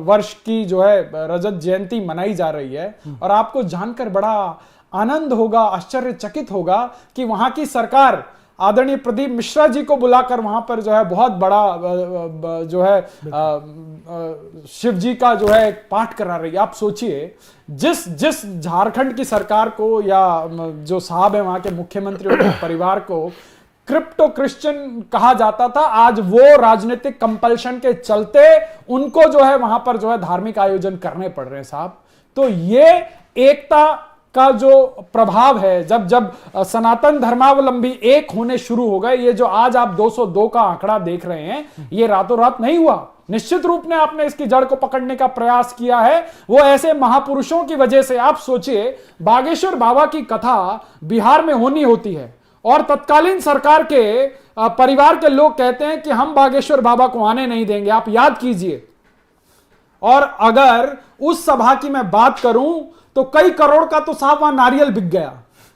वर्ष की जो है रजत जयंती मनाई जा रही है, और आपको जानकर बड़ा आनंद होगा, आश्चर्यचकित होगा कि वहां की सरकार आदरणीय प्रदीप मिश्रा जी को बुलाकर वहां पर जो है बहुत बड़ा जो है शिव जी का जो है पाठ करा रही है। आप सोचिए, जिस झारखंड की सरकार को या जो साहब है वहां के मुख्यमंत्री के परिवार को क्रिप्टो क्रिश्चियन कहा जाता था, आज वो राजनीतिक कंपल्शन के चलते उनको जो है वहां पर जो है धार्मिक आयोजन करने पड़ रहे हैं साहब। तो ये एकता का जो प्रभाव है, जब सनातन धर्मावलंबी एक होने शुरू हो गए, ये जो आज आप 202 का आंकड़ा देख रहे हैं, ये रातों रात नहीं हुआ। निश्चित रूप में आपने इसकी जड़ को पकड़ने का प्रयास किया है, वो ऐसे महापुरुषों की वजह से। आप सोचिए, बागेश्वर बाबा की कथा बिहार में होनी होती है और तत्कालीन सरकार के परिवार के लोग कहते हैं कि हम बागेश्वर बाबा को आने नहीं देंगे। आप याद कीजिए, और अगर उस सभा की मैं बात करूं तो कई करोड़ का तो साहब वहां नारियल बिक गया।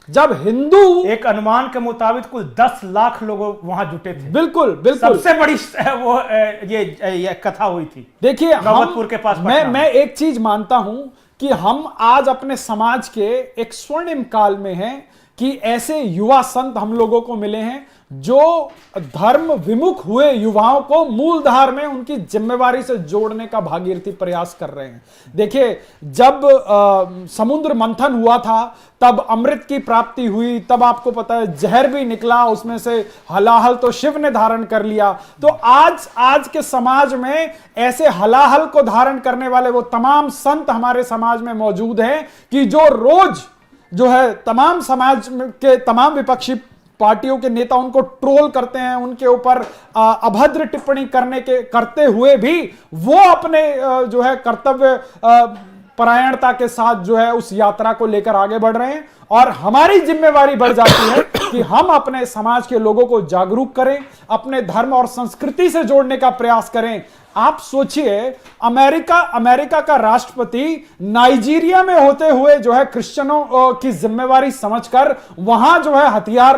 जब हिंदू, एक अनुमान के मुताबिक कुल 10 लाख लोग वहां जुटे थे। बिल्कुल बिल्कुल सबसे बड़ी वो ये कथा हुई थी। देखिए, नौबतपुर के पास मैं एक चीज मानता हूं कि हम आज अपने समाज के एक स्वर्णिम काल में हैं कि ऐसे युवा संत हम लोगों को मिले हैं जो धर्म विमुख हुए युवाओं को मूलधार में उनकी जिम्मेवारी से जोड़ने का भागीरथी प्रयास कर रहे हैं। देखिए, जब समुद्र मंथन हुआ था तब अमृत की प्राप्ति हुई, तब आपको पता है जहर भी निकला, उसमें से हलाहल तो शिव ने धारण कर लिया। तो आज के समाज में ऐसे हलाहल को धारण करने वाले वो तमाम संत हमारे समाज में मौजूद हैं कि जो रोज जो है तमाम समाज के तमाम विपक्षी पार्टियों के नेता उनको ट्रोल करते हैं, उनके ऊपर अभद्र टिप्पणी करते हुए भी वो अपने जो है कर्तव्य परायणता के साथ जो है उस यात्रा को लेकर आगे बढ़ रहे हैं। और हमारी जिम्मेवारी बढ़ जाती है कि हम अपने समाज के लोगों को जागरूक करें, अपने धर्म और संस्कृति से जोड़ने का प्रयास करें। आप सोचिए, अमेरिका का राष्ट्रपति नाइजीरिया में होते हुए जो है क्रिश्चियनों की जिम्मेवारी समझकर वहां जो है हथियार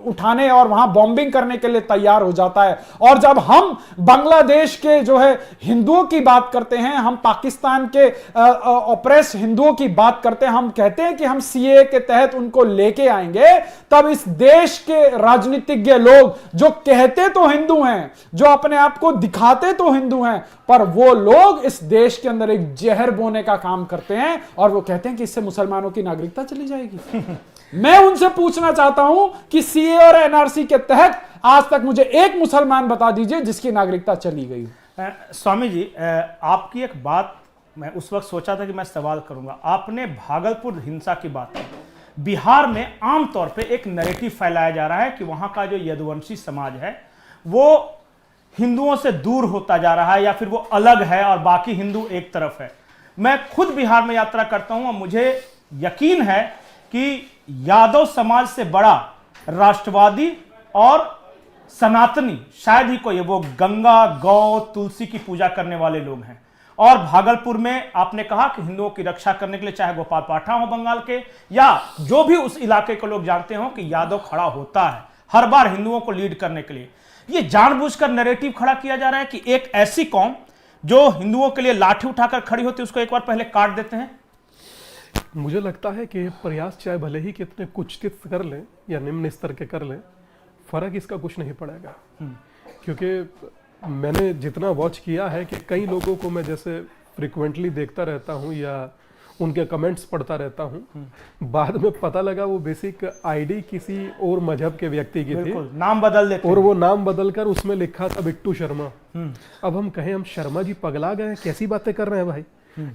उठाने और वहां बॉम्बिंग करने के लिए तैयार हो जाता है। और जब हम बांग्लादेश के जो है हिंदुओं की बात करते हैं, हम पाकिस्तान के ऑपरेस हिंदुओं की बात करते हैं, हम कहते हैं कि हम सीए के तहत उनको लेके आएंगे, तब इस देश के राजनीतिज्ञ लोग जो कहते तो हिंदू हैं, जो अपने आप को दिखाते तो हिंदू हैं, पर वो लोग इस देश के अंदर एक जहर बोने का काम करते हैं और वो कहते हैं कि इससे मुसलमानों की नागरिकता चली जाएगी। मैं उनसे पूछना चाहता हूं कि सीए और एनआरसी के तहत आज तक मुझे एक मुसलमान बता दीजिए जिसकी नागरिकता चली गई। स्वामी जी, आपकी एक बात मैं उस वक्त सोचा था कि मैं सवाल करूंगा। आपने भागलपुर हिंसा की बात की। बिहार में आमतौर पे एक नैरेटिव फैलाया जा रहा है कि वहां का जो यदुवंशी समाज है वो हिंदुओं से दूर होता जा रहा है या फिर वो अलग है और बाकी हिंदू एक तरफ है। मैं खुद बिहार में यात्रा करता हूं और मुझे यकीन है कि यादव समाज से बड़ा राष्ट्रवादी और सनातनी शायद ही कोई है। वो गंगा, गौ, तुलसी की पूजा करने वाले लोग हैं। और भागलपुर में आपने कहा कि हिंदुओं की रक्षा करने के लिए चाहे गोपाल पाठा हो बंगाल के या जो भी उस इलाके के लोग जानते हो कि यादव खड़ा होता है हर बार हिंदुओं को लीड करने के लिए। ये जानबूझकर नैरेटिव खड़ा किया जा रहा है कि एक ऐसी कौम जो हिंदुओं के लिए लाठी उठाकर खड़ी होती है उसको एक बार पहले काट देते हैं। मुझे लगता है कि प्रयास चाहे भले ही कितने कुछ कर लें या निम्न स्तर के कर लें, फर्क इसका कुछ नहीं पड़ेगा। क्योंकि मैंने जितना वॉच किया है कि कई लोगों को मैं जैसे फ्रिक्वेंटली देखता रहता हूं या उनके कमेंट्स पढ़ता रहता हूं, बाद में पता लगा वो बेसिक आईडी किसी और मजहब के व्यक्ति की थी, नाम बदल देते और वो नाम बदलकर उसमें लिखा था बिट्टू शर्मा। अब हम कहें हम शर्मा जी पगला गए हैं, कैसी बातें कर रहे हैं भाई,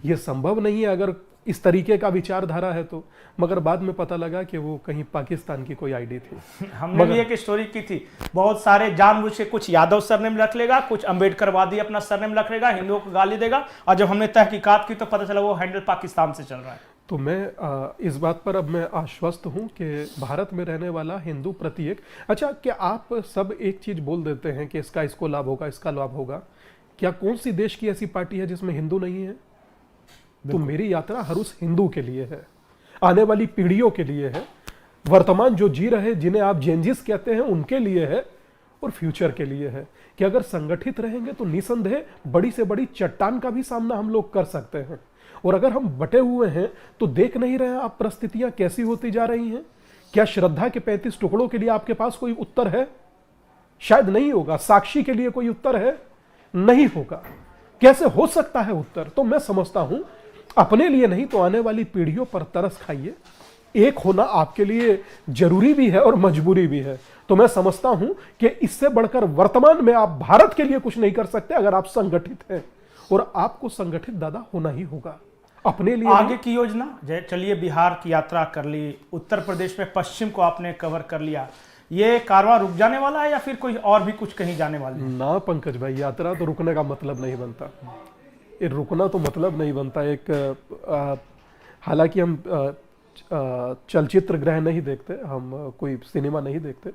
ये संभव नहीं है अगर इस तरीके का विचारधारा है तो। मगर बाद में पता लगा कि वो कहीं पाकिस्तान की कोई आईडी थी। हमने भी एक स्टोरी की थी, बहुत सारे जानबूझ के कुछ यादव सरनेम रख लेगा, कुछ अंबेडकरवादी अपना सरनेम रख लेगा, हिंदुओं को गाली देगा, और जब हमने तहकीकात की तो पता चला वो हैंडल पाकिस्तान से चल रहा है। तो मैं इस बात पर अब मैं आश्वस्त हूं कि भारत में रहने वाला हिंदू प्रत्येक, अच्छा क्या आप सब एक चीज बोल देते हैं कि इसको लाभ होगा, इसका लाभ होगा, क्या कौन सी देश की ऐसी पार्टी है जिसमें हिंदू नहीं है? तो मेरी यात्रा हर उस हिंदू के लिए है, आने वाली पीढ़ियों के लिए है, वर्तमान जो जी रहे जिन्हें आप जेंजिस कहते हैं उनके लिए है, और फ्यूचर के लिए है कि अगर संगठित रहेंगे तो निसंदेह बड़ी से बड़ी चट्टान का भी सामना हम लोग कर सकते हैं। और अगर हम बटे हुए हैं तो देख नहीं रहे आप परिस्थितियां कैसी होती जा रही हैं। क्या श्रद्धा के 35 टुकड़ों के लिए आपके पास कोई उत्तर है? शायद नहीं होगा। साक्षी के लिए कोई उत्तर है? नहीं होगा। कैसे हो सकता है उत्तर? तो मैं समझता हूं अपने लिए नहीं तो आने वाली पीढ़ियों पर तरस खाइए। एक होना आपके लिए जरूरी भी है और मजबूरी भी है। तो मैं समझता हूं कि इससे बढ़कर वर्तमान में आप भारत के लिए कुछ नहीं कर सकते अगर आप संगठित हैं, और आपको संगठित दादा होना ही होगा अपने लिए। आगे की योजना, चलिए बिहार की यात्रा कर ली, उत्तर प्रदेश में पश्चिम को आपने कवर कर लिया, ये कारवां रुक जाने वाला है या फिर कोई और भी कुछ कहीं जाने वाला है? ना पंकज भाई, यात्रा तो रुकने का मतलब नहीं बनता, ये रुकना तो मतलब नहीं बनता। एक हालांकि हम चलचित्र गृह नहीं देखते, हम कोई सिनेमा नहीं देखते,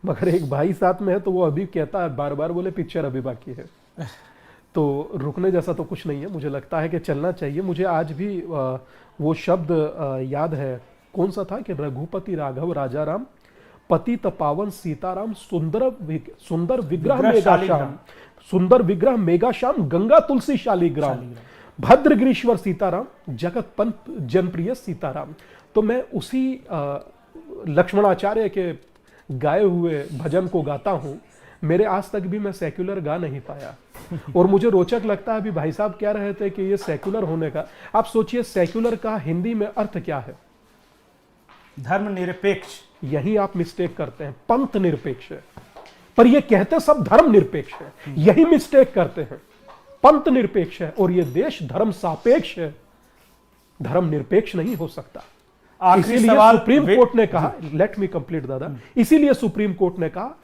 मगर एक भाई साथ में है तो वो अभी कहता है बार बार, बोले पिक्चर अभी बाकी है। तो रुकने जैसा तो कुछ नहीं है, मुझे लगता है कि चलना चाहिए। मुझे आज भी वो शब्द याद है, कौन सा था कि रघुपति राघव राजा राम, पतित पावन सीताराम, सुंदर विग्रह मेगा श्याम, सुंदर विग्रह मेगा श्याम, गंगा तुलसी शालिग्राम, भद्रगिरीश्वर सीताराम, जगत पंत जनप्रिय सीताराम। तो मैं उसी लक्ष्मणाचार्य के गाए हुए भजन को गाता हूं। मेरे आज तक भी मैं सेक्युलर गा नहीं पाया और मुझे रोचक लगता है, अभी भाई साहब कह रहे थे कि ये सेक्युलर होने का, आप सोचिए सेक्युलर का हिंदी में अर्थ क्या है? धर्मनिरपेक्ष। यही आप मिस्टेक करते हैं, पंथ निरपेक्ष है, पर ये कहते सब धर्म निरपेक्ष है, यही मिस्टेक करते हैं। पंथ निरपेक्ष है और ये देश धर्म सापेक्ष है, धर्म निरपेक्ष नहीं हो सकता। आखिरी सवाल सुप्रीम कोर्ट ने कहा, लेट मी कंप्लीट दादा, इसीलिए सुप्रीम कोर्ट ने कहा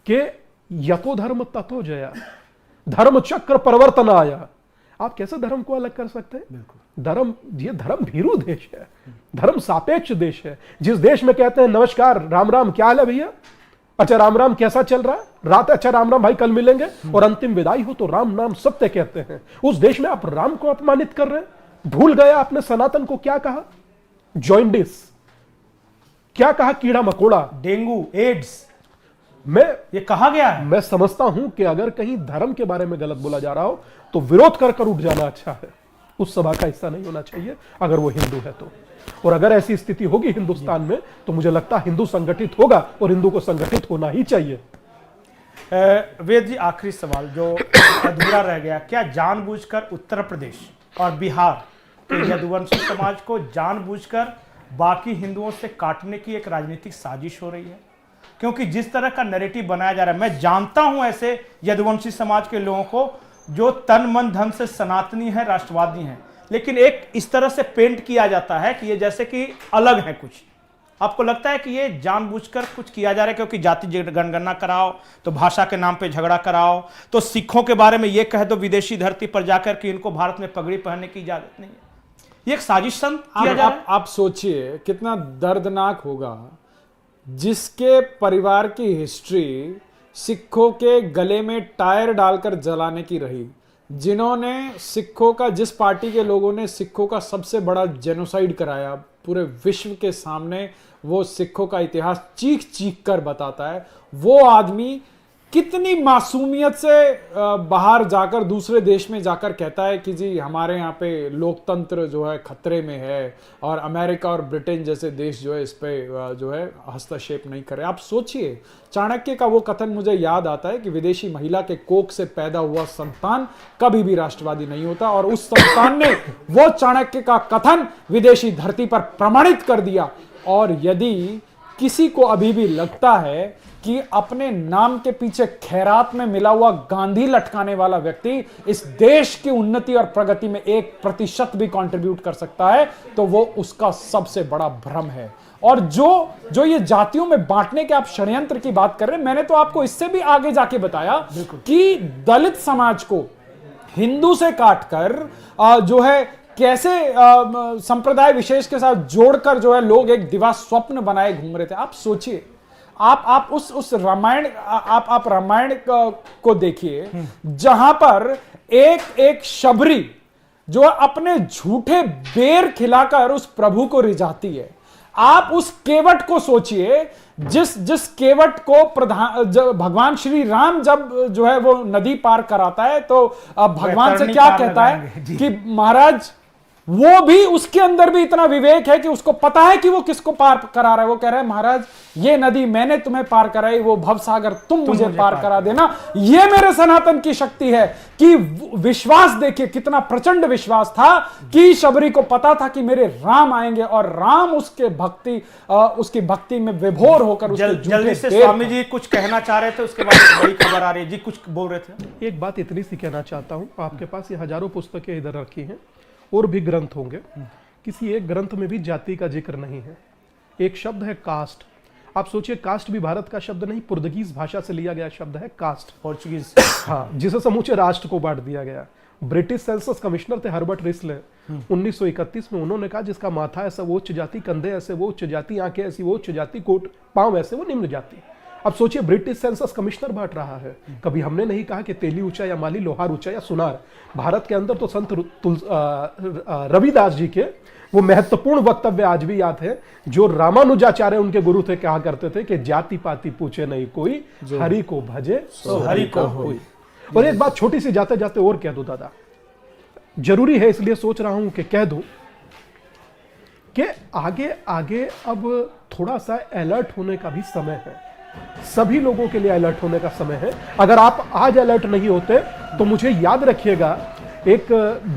कि यतो धर्म ततो जया, धर्म चक्र परिवर्तन आया। आप कैसे धर्म को अलग कर सकते हैं? धर्म, ये धर्म भीरू देश है, धर्म सापेक्ष देश है। जिस देश में कहते हैं नमस्कार राम राम, क्या हाल है भैया, अच्छा राम राम कैसा चल रहा है, रात अच्छा राम राम भाई कल मिलेंगे, और अंतिम विदाई हो तो राम नाम सत्य कहते हैं। उस देश में आप राम को अपमानित कर रहे हैं। भूल गया आपने सनातन को क्या कहा? जॉइंडिस, क्या कहा? कीड़ा मकोड़ा, डेंगू, एड्स, ये कहा गया है। मैं समझता हूं कि अगर कहीं धर्म के बारे में गलत बोला जा रहा हो तो विरोध कर कर उठ जाना अच्छा है, उस सभा का हिस्सा नहीं होना चाहिए अगर वो हिंदू है तो। और अगर ऐसी स्थिति होगी हिंदुस्तान में तो मुझे लगता है हिंदू संगठित होगा और हिंदू को संगठित होना ही चाहिए। वेद जी, आखिरी सवाल जो अधूरा रह गया, क्या जानबूझकर उत्तर प्रदेश और बिहार के यदुवंशी समाज को जानबूझकर बाकी हिंदुओं से काटने की एक राजनीतिक साजिश हो रही है? क्योंकि जिस तरह का नैरेटिव बनाया जा रहा है, मैं जानता हूं ऐसे यदुवंशी समाज के लोगों को जो तन मन धन से सनातनी है, राष्ट्रवादी हैं, लेकिन एक इस तरह से पेंट किया जाता है कि ये जैसे कि अलग है कुछ। आपको लगता है कि ये जानबूझकर कुछ किया जा रहा है? क्योंकि जाति जनगणना कराओ तो भाषा के नाम पे झगड़ा कराओ, तो सिखों के बारे में ये कह दो विदेशी धरती पर जाकर कि इनको भारत में पगड़ी पहनने की इजाजत नहीं है। ये एक साजिश किया जा रहा है। आप सोचिए कितना दर्दनाक होगा जिसके परिवार की हिस्ट्री सिखों के गले में टायर डालकर जलाने की रही, जिन्होंने सिखों का, जिस पार्टी के लोगों ने सिखों का सबसे बड़ा जेनोसाइड कराया पूरे विश्व के सामने, वो सिखों का इतिहास चीख चीख कर बताता है। वो आदमी कितनी मासूमियत से बाहर जाकर दूसरे देश में जाकर कहता है कि जी हमारे यहाँ पे लोकतंत्र जो है खतरे में है और अमेरिका और ब्रिटेन जैसे देश जो है इस पे जो है हस्तक्षेप नहीं करे। आप सोचिए, चाणक्य का वो कथन मुझे याद आता है कि विदेशी महिला के कोख से पैदा हुआ संतान कभी भी राष्ट्रवादी नहीं होता, और उस संतान ने वो चाणक्य का कथन विदेशी धरती पर प्रमाणित कर दिया। और यदि किसी को अभी भी लगता है कि अपने नाम के पीछे खैरात में मिला हुआ गांधी लटकाने वाला व्यक्ति इस देश की उन्नति और प्रगति में 1% भी कंट्रीब्यूट कर सकता है, तो वो उसका सबसे बड़ा भ्रम है। और जो ये जातियों में बांटने के आप षड्यंत्र की बात कर रहे हैं, मैंने तो आपको इससे भी आगे जाके बताया कि दलित समाज को हिंदू से काटकर जो है कैसे संप्रदाय विशेष के साथ जोड़कर जो है लोग एक दिवा स्वप्न बनाए घूम रहे थे। आप सोचिए, आप उस रामायण, आप रामायण को देखिए जहां पर एक शबरी जो अपने झूठे बेर खिलाकर उस प्रभु को रिझाती है। आप उस केवट को सोचिए, जिस केवट को भगवान श्री राम जब जो है वो नदी पार कराता है तो भगवान से क्या कहता है कि महाराज, वो भी, उसके अंदर भी इतना विवेक है कि उसको पता है कि वो किसको पार करा रहा है। वो कह रहा है महाराज ये नदी मैंने तुम्हें पार कराई, वो भवसागर तुम मुझे पार करा देना। ये मेरे सनातन की शक्ति है कि विश्वास देखिए, कितना प्रचंड विश्वास था कि शबरी को पता था कि मेरे राम आएंगे, और राम उसकी भक्ति में विभोर होकर जल्दी से स्वामी जी कुछ कहना चाह रहे थे, उसके बाद बड़ी खबर आ रही है जी, कुछ बोल रहे थे। एक बात इतनी सी कहना चाहता हूं, आपके पास ये हजारों पुस्तकें इधर रखी हैं और भी ग्रंथ होंगे, किसी एक ग्रंथ में भी जाति का जिक्र नहीं है। एक शब्द है कास्ट। आप सोचिए, कास्ट भी भारत का शब्द नहीं, पुर्तगीज भाषा से लिया गया शब्द है कास्ट, पोर्चुगीज, हाँ, जिसे समूचे राष्ट्र को बांट दिया गया। ब्रिटिश सेंसस कमिश्नर थे हर्बर्ट रिस्ले, 1931 में उन्होंने कहा जिसका माथा ऐसा वो उच्च जाति, कंधे ऐसे वो उच्च जाति, आंखें ऐसी वो उच्च जाति, कोट पांव ऐसे वो निम्न जाति। अब सोचिए, ब्रिटिश सेंसस कमिश्नर बांट रहा है। कभी हमने नहीं कहा कि तेली ऊंचा या माली, लोहार ऊंचा या सुनार। भारत के अंदर तो संत रविदास जी के वो महत्वपूर्ण वक्तव्य आज भी याद है, जो रामानुजाचार्य उनके गुरु थे, कहा करते थे कि जाति पाति पूछे नहीं कोई, हरि को भजे तो हरि को होई। और एक बात छोटी सी जाते जाते और कह दूं दादा, जरूरी है इसलिए सोच रहा हूं कि कह दूं कि आगे आगे अब थोड़ा सा अलर्ट होने का भी समय है। सभी लोगों के लिए अलर्ट होने का समय है। अगर आप आज अलर्ट नहीं होते तो मुझे याद रखिएगा, एक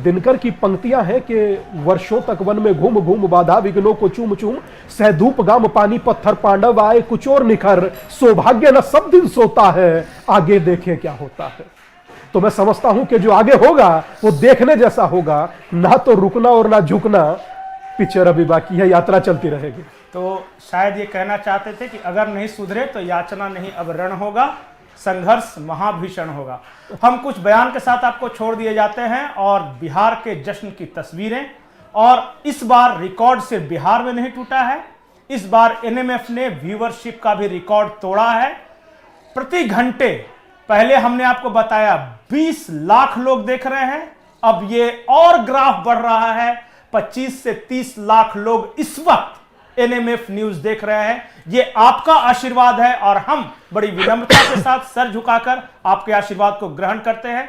दिनकर की पंक्तियां हैं कि वर्षों तक वन में घूम घूम बाधा विघ्नों को चूम चूम, सहधूप गाम पानी पत्थर पांडव आए कुछ और निखर, सौभाग्य न सब दिन सोता है, आगे देखे क्या होता है। तो मैं समझता हूं कि जो आगे होगा वो देखने जैसा होगा, ना तो रुकना और ना झुकना। पिक्चर अभी बाकी है, यात्रा चलती रहेगी। तो शायद ये कहना चाहते थे कि अगर नहीं सुधरे तो याचना नहीं अब रण होगा, संघर्ष महाभीषण होगा। हम कुछ बयान के साथ आपको छोड़ दिए जाते हैं और बिहार के जश्न की तस्वीरें। और इस बार रिकॉर्ड से बिहार में नहीं टूटा है, इस बार एनएमएफ ने व्यूअरशिप का भी रिकॉर्ड तोड़ा है। प्रति घंटे, पहले हमने आपको बताया 20 लाख लोग देख रहे हैं, अब ये और ग्राफ बढ़ रहा है, 25 से 30 लाख लोग इस वक्त एनएमएफ न्यूज देख रहे हैं। ये आपका आशीर्वाद है और हम बड़ी विनम्रता के साथ सर झुकाकर आपके आशीर्वाद को ग्रहण करते हैं।